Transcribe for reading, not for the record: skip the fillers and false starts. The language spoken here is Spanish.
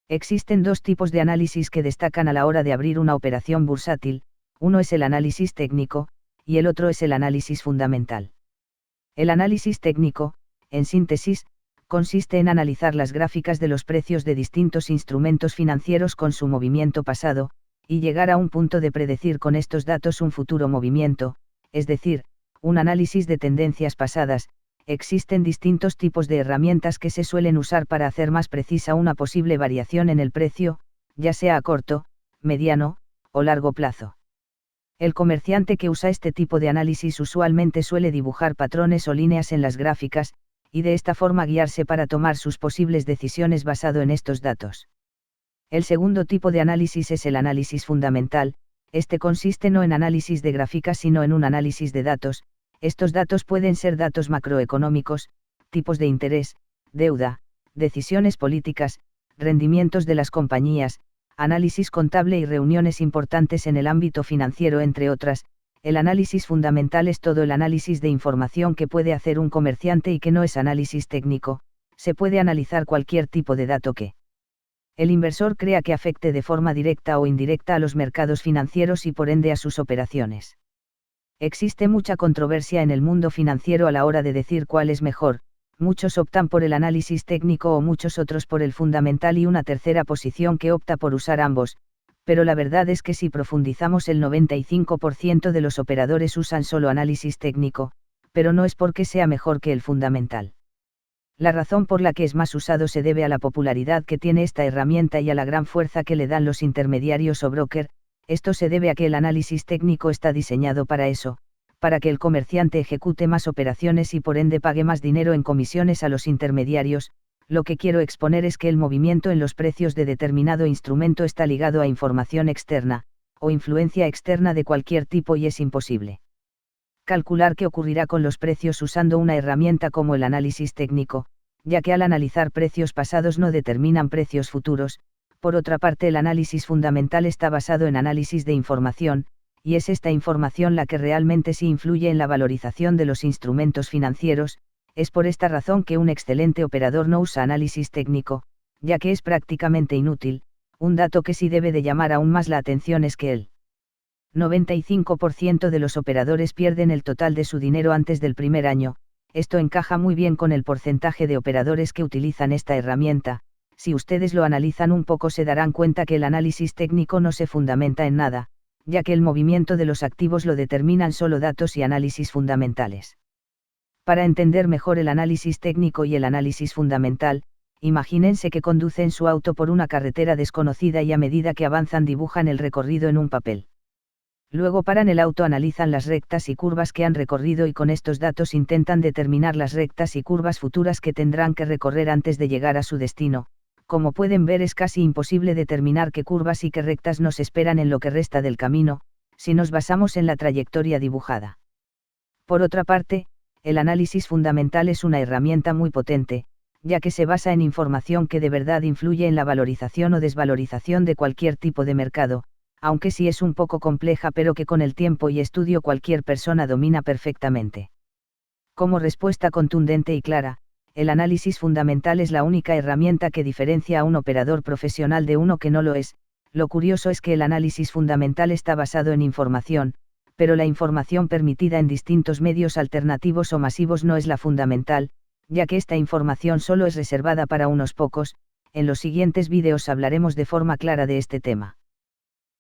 Existen dos tipos de análisis que destacan a la hora de abrir una operación bursátil, uno es el análisis técnico, y el otro es el análisis fundamental. El análisis técnico, en síntesis, consiste en analizar las gráficas de los precios de distintos instrumentos financieros con su movimiento pasado, y llegar a un punto de predecir con estos datos un futuro movimiento, es decir, un análisis de tendencias pasadas. Existen distintos tipos de herramientas que se suelen usar para hacer más precisa una posible variación en el precio, ya sea a corto, mediano, o largo plazo. El comerciante que usa este tipo de análisis usualmente suele dibujar patrones o líneas en las gráficas, y de esta forma guiarse para tomar sus posibles decisiones basado en estos datos. El segundo tipo de análisis es el análisis fundamental. Este consiste no en análisis de gráficas sino en un análisis de datos. Estos datos pueden ser datos macroeconómicos, tipos de interés, deuda, decisiones políticas, rendimientos de las compañías, análisis contable y reuniones importantes en el ámbito financiero, entre otras. El análisis fundamental es todo el análisis de información que puede hacer un comerciante y que no es análisis técnico. Se puede analizar cualquier tipo de dato que el inversor crea que afecte de forma directa o indirecta a los mercados financieros y por ende a sus operaciones. Existe mucha controversia en el mundo financiero a la hora de decir cuál es mejor. Muchos optan por el análisis técnico o muchos otros por el fundamental y una tercera posición que opta por usar ambos, pero la verdad es que si profundizamos el 95% de los operadores usan solo análisis técnico, pero no es porque sea mejor que el fundamental. La razón por la que es más usado se debe a la popularidad que tiene esta herramienta y a la gran fuerza que le dan los intermediarios o broker. Esto se debe a que el análisis técnico está diseñado para eso, para que el comerciante ejecute más operaciones y por ende pague más dinero en comisiones a los intermediarios. Lo que quiero exponer es que el movimiento en los precios de determinado instrumento está ligado a información externa, o influencia externa de cualquier tipo y es imposible calcular qué ocurrirá con los precios usando una herramienta como el análisis técnico, ya que al analizar precios pasados no determinan precios futuros. Por otra parte, el análisis fundamental está basado en análisis de información, y es esta información la que realmente sí influye en la valorización de los instrumentos financieros. Es por esta razón que un excelente operador no usa análisis técnico, ya que es prácticamente inútil. Un dato que sí debe de llamar aún más la atención es que el 95% de los operadores pierden el total de su dinero antes del primer año. Esto encaja muy bien con el porcentaje de operadores que utilizan esta herramienta. Si ustedes lo analizan un poco se darán cuenta que el análisis técnico no se fundamenta en nada, ya que el movimiento de los activos lo determinan solo datos y análisis fundamentales. Para entender mejor el análisis técnico y el análisis fundamental, imagínense que conducen su auto por una carretera desconocida y a medida que avanzan dibujan el recorrido en un papel. Luego paran el auto, analizan las rectas y curvas que han recorrido y con estos datos intentan determinar las rectas y curvas futuras que tendrán que recorrer antes de llegar a su destino. Como pueden ver, es casi imposible determinar qué curvas y qué rectas nos esperan en lo que resta del camino, si nos basamos en la trayectoria dibujada. Por otra parte, el análisis fundamental es una herramienta muy potente, ya que se basa en información que de verdad influye en la valorización o desvalorización de cualquier tipo de mercado, aunque sí es un poco compleja, pero que con el tiempo y estudio cualquier persona domina perfectamente. Como respuesta contundente y clara, el análisis fundamental es la única herramienta que diferencia a un operador profesional de uno que no lo es. Lo curioso es que el análisis fundamental está basado en información, pero la información permitida en distintos medios alternativos o masivos no es la fundamental, ya que esta información solo es reservada para unos pocos. En los siguientes vídeos hablaremos de forma clara de este tema.